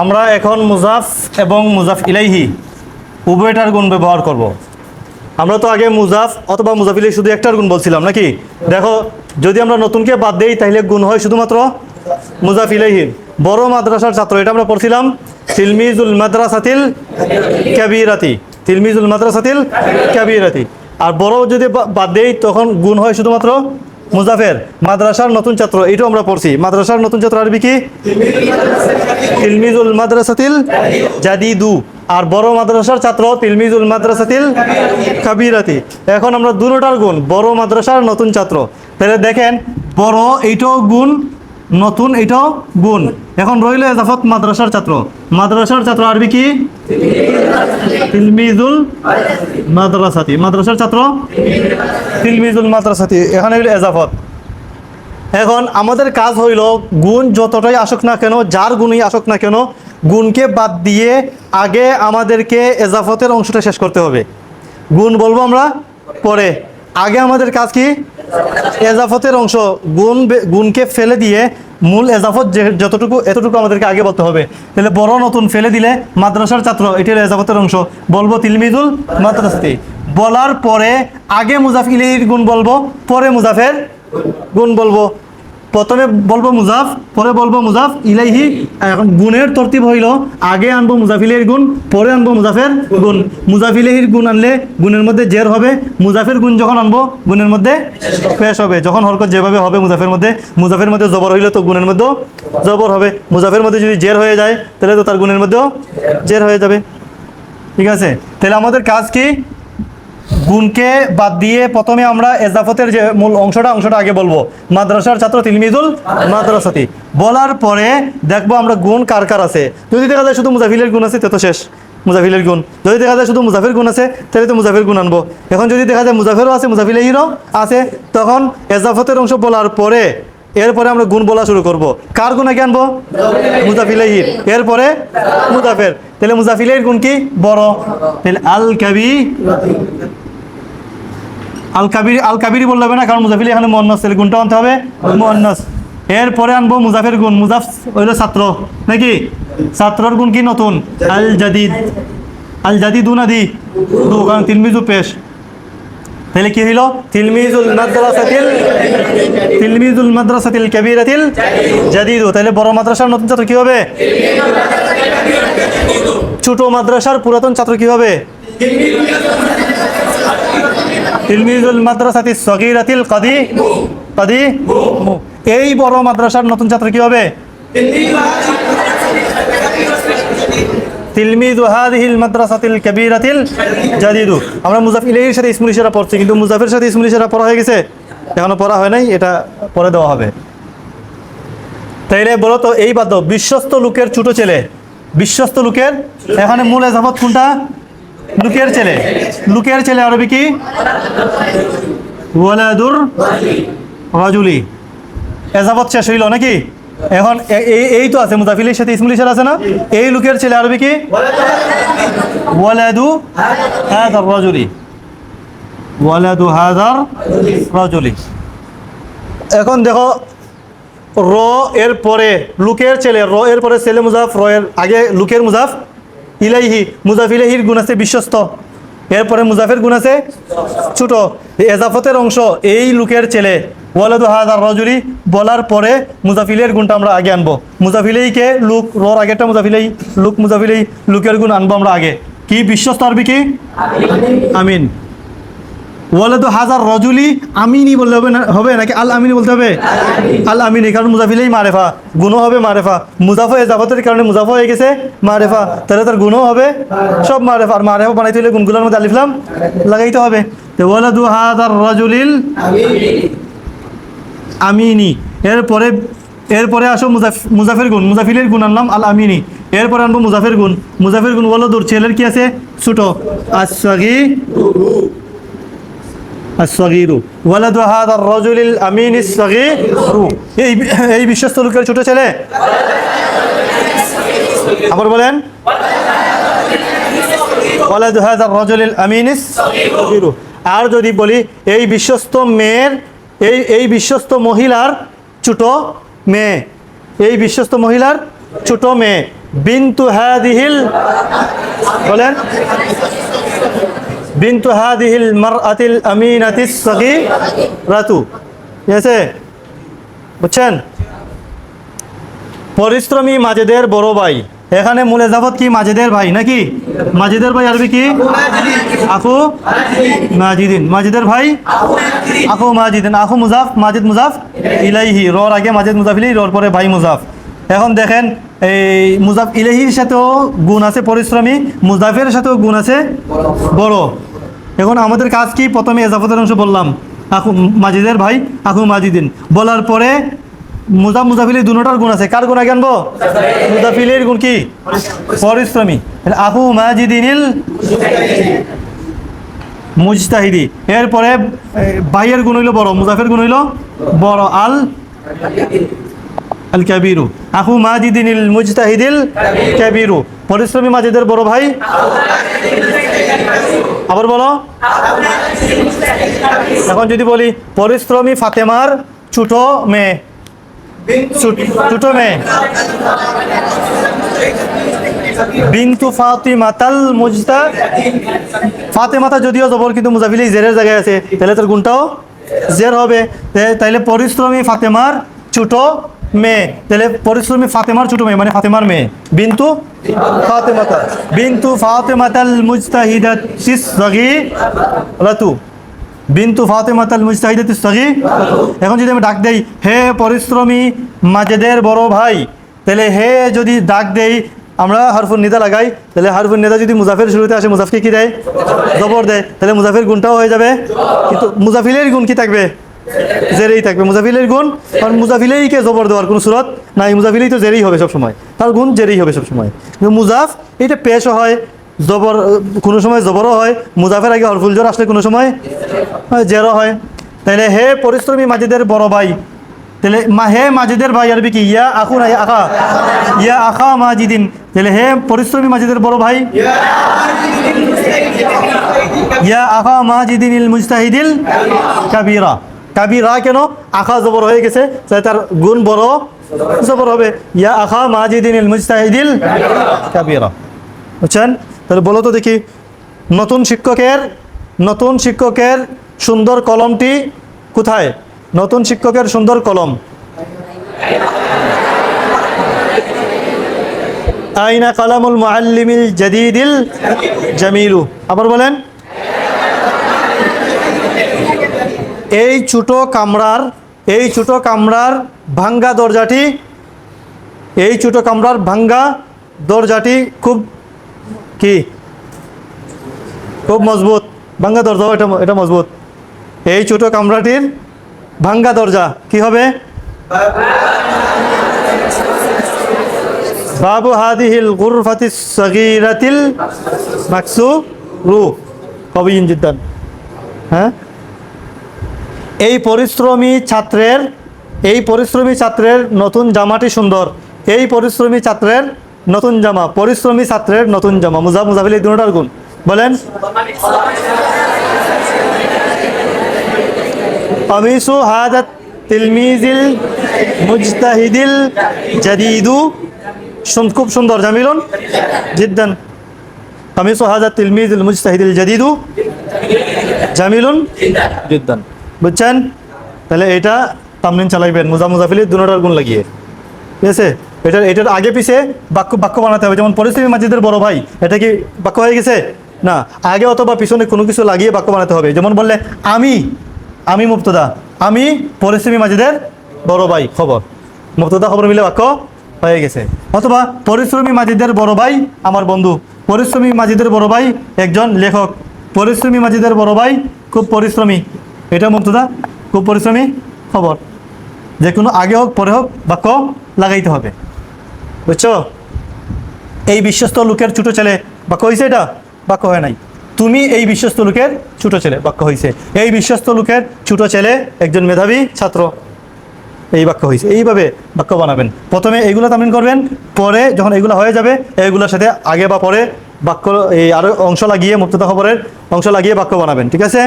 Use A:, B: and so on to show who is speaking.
A: আমরা এখন মুজাফ এবং মুজাফ ইলাইহি উভয়টার গুণ ব্যবহার করব। আমরা তো আগে মুজাফ অথবা মুজাফ ইলাইহি শুধু একটার গুণ বলছিলাম নাকি? দেখো, যদি আমরা নতুনকে বাদ দেই তাহলে গুণ হয় শুধুমাত্র মুজাফ ইলাইহির। বড় মাদ্রাসার ছাত্র, এটা আমরা পড়ছিলাম তিলমিজুল মাদ্রাসাতিল কাবীরাতি, তিলমিজুল মাদ্রাসাতিল কাবীরাতি। আর বড় যদি বাদ দেই তখন গুণ হয় শুধুমাত্র মুজাফের। মাদ্রাসার নতুন ছাত্র, এটাও আমরা পড়ছি। মাদ্রাসার নতুন ছাত্র আরবি কি? তিলমিজুল মাদ্রাসাতিল জাদিদু। আর বড় মাদ্রাসার ছাত্র তিলমিজুল মাদ্রাসাতিল কাবীরাতি। এখন আমরা দুটোটার গুণ, বড় মাদ্রাসার নতুন ছাত্র। তাহলে দেখেন, বড় এইটাও গুণ, নতুন এইটাও গুণ। এখন রইল এজাফত মাদ্রাসার ছাত্র। মাদ্রাসার ছাত্র আরবি কি? তিলমিজুল মাদ্রাসাতি। মাদ্রাসার ছাত্র তিলমিজুল মাদ্রাসাতি। এখানে হইল এজাফত। এখন আমাদের কাজ হইল গুণ যতটাই আসুক না কেন, যার গুণই আসুক না কেন, গুণকে বাদ দিয়ে আগে আমাদেরকে এজাফতের অংশটা শেষ করতে হবে। গুণ বলবো আমরা পরে, আগে আমাদের কাজ কি? এজাফতের অংশ। গুণকে ফেলে দিয়ে মূল এজাফত যতটুকু এতটুকু আমাদেরকে আগে বলতে হবে। তাহলে বড় নতুন ফেলে দিলে মাদ্রাসার ছাত্র, এটি হলো এজাফতের অংশ। বলবো তিলমিজুল মাদ্রাসাতি। বলার পরে আগে মুজাফ ইলাইহির গুণ বলবো, পরে মুজাফের গুণ বলবো। প্রথমে বলবো মুজাফ, পরে বলবো মুজাফ ইলাইহি। এখন গুণের তরতিব হইল আগে আনবো মুজাফ ইলাইহির গুণ, পরে আনবো মুজাফের গুণ। মুজাফ ইলাইহির গুণ আনলে গুণের মধ্যে জের হবে, মুজাফের গুণ যখন আনবো গুণের মধ্যে পেশ হবে। যখন হরকত যেভাবে হবে মুজাফের মধ্যে জবর হইলে তো গুণের মধ্যেও জবর হবে। মুজাফের মধ্যে যদি জের হয়ে যায় তাহলে তো তার গুণের মধ্যেও জের হয়ে যাবে। ঠিক আছে? তাহলে আমাদের কাজ কি? গুণকে বাদ দিয়ে প্রথমে আমরা এজাফতের যে মূল অংশটা আগে বলবো। মাদ্রাসার ছাত্র তিলমিজুল মাদ্রাসাতি। বলার পরে দেখবো আমরা গুণ কার কার আছে। যদি দেখা যায় শুধু মুজাফিলের গুণ আছে তো শেষ, মুজাফিলের গুণ। যদি দেখা যায় শুধু মুজাফের গুণ আছে তাহলে তো মুজাফের গুণ আনবো। এখন যদি দেখা যায় মুজাফেরও আছে মুজাফিলেহিরও আছে, তখন এজাফতের অংশ বলার পরে এরপরে আমরা গুণ বলা শুরু করব। কার গুণ আগে আনবো? মুজাফিলেহির। এরপরে মুজাফের। তাহলে মুজাফিলেহির গুণ কি? বড়। তাহলে আল কাবিরি বললে হবে না, কারণ মুজাফিল এখানে মুয়ান্নাস, তাহলে গুণটা আনতে হবে মুয়ান্নাস। এরপরে আনবো মুজাফের গুণ। মুজাফ হইল ছাত্র নাকি? ছাত্রর গুণ কি? নতুন। আল জাদিদ। আল জাদিদু না দি দু, কারণ তিলমিজু পেশ। তাহলে কি হইল? তিলমিজুল মাদ্রাসাতিল কাবীরাতিল জাদিদু। তাহলে বড় মাদ্রাসার নতুন ছাত্র কি হবে? ছোট মাদ্রাসার পুরাতন ছাত্র কি হবে? তিলমিজুল মাদ্রাসাতি সগীরাতিল কাদিমু। এই বড় মাদ্রাসার নতুন ছাত্র কি হবে? তিলমিজু হাযিহিল মাদ্রাসাতিল কাবীরাতিল জাদিদু। আমরা মুজাফ ইলাইহির সাথে ইসমুল ইশারা পড়ছি, কিন্তু মুজাফের সাথে ইসমুল ইশারা পড়া হয়ে গেছে? এখনো পড়া হয় নাই, এটা পরে দেওয়া হবে। তাইলে বলো তো, এই বাদ দাও, বিশ্বস্ত লোকের ছোট ছেলে। বিশ্বস্ত লোকের, এখানে মূল এজাফত কোনটা? লুকের ছেলে। লুকের ছেলে আরবি কি? ওয়ালাদুর রাজুলি। এজাফত শেষ হইল নাকি? এখন এই তো আছে মুজাফিলের সাথে ইসমুল ইশারা আছে না? এই লুকের ছেলে আরবি কি? ওয়ালাদু হাযার রাজুলি। ওয়ালাদু হাযার রাজুলি। এখন দেখো, র এর পরে লুকের ছেলে, র এর পরে ছেলে মুজাফ, র এর আগে লুকের মুজাফ ইলাইহি। মুজাফ ইলাইহির গুণ আছে বিশ্বস্ত, এরপরে মুজাফের গুণ আছে ছোট। এজাফতের অংশ এই লুকের ছেলে, ওয়ালাদু হাযার রাজুলি বলার পরে মুজাফিলের গুণটা আমরা আগে আনবো। মুজাফিলেইকে লুক, রর আগেরটা মুজাফিলেই, লুক মুজাফিলেই, লুকের গুণ আনবো আমরা আগে। কি? বিশ্বস্ত আরবি কি? আমিন। ওয়ালাদু হাযার রাজুলি আমিনি বললে হবে নাকি আল আমিনি বলতে হবে? আল আমিনি, কারণ মুজাফিলেই মারেফা, গুণও হবে মারেফা। মুজাফা এজাফতের কারণে মুজাফা হয়ে গেছে মারেফা, তাহলে তার গুণও হবে সব মারেফা। আর মারেফা বানাইতে হলে গুণগুলোর মধ্যে আলিফ লাম লাগাইতে হবে। তো ওয়ালাদু হাযার রাজুলিল আমিনি। এরপরে আসো মুজাফের গুণ। মুজাফিলের গুণ আনলাম আল আমিনি। এরপরে আনবো মুজাফের গুণ। মুজাফের গুণ ওয়ালাদুর ছেলের কি আছে? ছোট। আসগীরু। ওয়ালাদু হাযার রাজুলিল আমিনিস সগীরু। এই বিশ্বস্ত লোকের ছোট ছেলে। আবার বলেন, ওয়ালাদু হাযার রাজুলিল আমিনিস সগীরু। আর যদি বলি এই বিশ্বস্ত মেয়ের, এই বিশ্বস্ত মহিলার ছোট মেয়ে, এই বিশ্বস্ত মহিলার ছোট মেয়ে, বিনতু হাদিহিল, বলেন বিনতু হাদিহিল মারআতিল আমিনাতিস সাগীরাতু। ঠিক আছে, বুঝছেন? পরিশ্রমী মাজেদের বড় ভাই, এখানে মূল এজাফত কি? মাজেদের ভাই নাকি? মাজেদের ভাই আরবি কি? আখু মাজিদিন। মাজেদের ভাই আখু মাজিদিন। আখু মুজাফ, মাজিদ মুজাফ ইলাইহি, রর আগে মাজেদ মুজাফ ইলাইহি, রর পরে ভাই মুজাফ। এখন দেখেন এই মুজাফ ইলাইহির সাথেও গুণ আছে পরিশ্রমী, মুজাফের সাথেও গুণ আছে বড়। এখন আমাদের কাজ কি? প্রথমে এজাফতের অংশ বললাম, আখু মাজিদের ভাই আখু মাজিদিন, বলার পরে মুজাফ মুজাফিলের দুটোটার গুণ আছে। কার গুণ আগে আনবো? মুজাফিলের গুণ কি? পরিশ্রমী। আখু মাজিদিনিল মুজতাহিদি, এরপরে ভাইয়ের গুণ হইল বড়, মুজাফের গুণ হইল বড়, আল আল কাবিরু। আখু মাজিদিনিল মুজতাহিদিল কাবিরু, পরিশ্রমী মাজিদের বড় ভাই। আবার বলো। এখন যদি বলি পরিশ্রমী ফাতেমার ছোট মেয়ে, ছোট মেয়ে বিনতু ফাতিমাতাল মুজতা, ফাতেমাতা যদিও জবর কিন্তু মুজাফিলি জেরের জায়গায় আছে, তাহলে তার গুণটাও জের হবে। তাইলে পরিশ্রমী ফাতেমার ছোট মেয়ে, তাহলে পরিশ্রমী ফাতেমার ছোট মেয়ে মানে ফাতেমার মেয়ে, বিনতু ফাতেমাতা, বিনতু ফাতেমাতাল মুজতাহিদাতিস সাগীরাতু, বিনতু ফাতেমাতাল মুজতাহিদাতিস সাগীরাতু। এখন যদি আমি ডাক দেই হে পরিশ্রমী মাজেদের বড় ভাই, তাহলে হে যদি ডাক দেই আমরা হারফুন নিদা লাগাই, তাহলে হারফুন নিদা যদি মুজাফের শুরুতে আসে মুজাফকে কি দেয়? জবর দেয়, তাহলে মুজাফের গুণটাও হয়ে যাবে। কিন্তু মুজাফিলের গুণ কি থাকবে? জেরেই থাকবে মুজাফিলের গুণ, কারণ মুজাফিলেইকে জবর দেওয়ার কোনো সুরত নাই, মুজাফিলেই তো জেরেই হবে সবসময়, তার গুণ জেরেই হবে সবসময়। কিন্তু মুজাফ এটা পেশও হয়, জবর কোনো সময় জবরও হয়, মুজাফের আগে হরফুল জোর আসলে কোনো সময় জেরও হয়। তাহলে হে পরিশ্রমী মাজেদের বড় ভাই, তাহলে হে মাজেদের ভাই আরবি কি? ইয়া আখু না ইয়া আখা? ইয়া আখা মাজিদিন, তাহলে হে পরিশ্রমী মাজেদের বড় ভাই, ইয়া আখা মাজিদিনিল মুজতাহিদিল কাবিরা। কাবিরা কেন? আখা জবর হয়ে গেছে, তাই তার গুণ বড় জবর হবে, ইয়া আখা মাজিদিনিল মুজতাহিদিল কাবিরা। বুঝছেন? তাহলে বলো তো দেখি, নতুন শিক্ষকের সুন্দর কলমটি কোথায়? নতুন শিক্ষকের সুন্দর কলম আইনা কালামুল মুআল্লিমিল জাদিদিল জামিলু। আবার বলেন। এই ছোট কামরার ভাঙ্গা দরজাটি, এই ছোট কামরার ভাঙ্গা দরজাটি খুব কি? খুব মজবুত। ভাঙ্গা দরজাও এটা মজবুত। এই ছোট কামরাটির ভাঙ্গা দরজা কি হবে? বাবু হাদিহিল গুরফাতিস সাগীরাতিল মাকসুরু কবিয়্যিন জিদ্দান। হ্যাঁ, এই পরিশ্রমী ছাত্রের নতুন জামাটি সুন্দর। এই পরিশ্রমী ছাত্রের নতুন জামা, পরিশ্রমী ছাত্রের নতুন জামা, মুজাফিল এই দুটোটার গুণ। বলেন। কামিসু হাদাত তিলমিজিল মুজতাহিদিল জাদিদু, খুব সুন্দর, জামিলুন জিদ্দান। কামিসু হাদাত তিলমিজিল মুজতাহিদিল জাদিদু জামিলুন জিদ্দান। বুঝছেন? তাহলে এটা তামরিন চালাইবেন মুজাফিলের দুটোটার গুণ লাগিয়ে। ঠিক আছে, এটার আগে পিছে বাক্য বানাতে হবে। যেমন পরিশ্রমী মাজেদের বড় ভাই, এটা কি বাক্য হয়ে গেছে? না, আগে অথবা পিছনে কোনো কিছু লাগিয়ে বাক্য বানাতে হবে। যেমন বললে আমি মুবতদা, আমি পরিশ্রমী মাজেদের বড় ভাই, খবর, মুবতদা খবর মিলে বাক্য হয়ে গেছে। অথবা পরিশ্রমী মাজেদের বড় ভাই আমার বন্ধু, পরিশ্রমী মাজেদের বড় ভাই একজন লেখক, পরিশ্রমী মাজেদের বড় ভাই খুব পরিশ্রমী, এটা মুবতদা, খুব পরিশ্রমী খবর। যে কোনো আগে হোক পরে হোক বাক্য লাগাইতে হবে। বুঝছো? এই বিশ্বস্ত লোকের ছোট ছেলে, বাক্য হয়েছে? এটা বাক্য হয় নাই। তুমি এই বিশ্বস্ত লোকের ছোট ছেলে, বাক্য হয়েছে। এই বিশ্বস্ত লোকের ছোট ছেলে একজন মেধাবী ছাত্র, এই বাক্য হয়েছে। এইভাবে বাক্য বানাবেন। প্রথমে এইগুলো তামিল করবেন, পরে যখন এইগুলো হয়ে যাবে এইগুলোর সাথে আগে বা পরে বাক্য এই আরো অংশ লাগিয়ে, মুবতদা খবরের অংশ লাগিয়ে বাক্য বানাবেন। ঠিক আছে?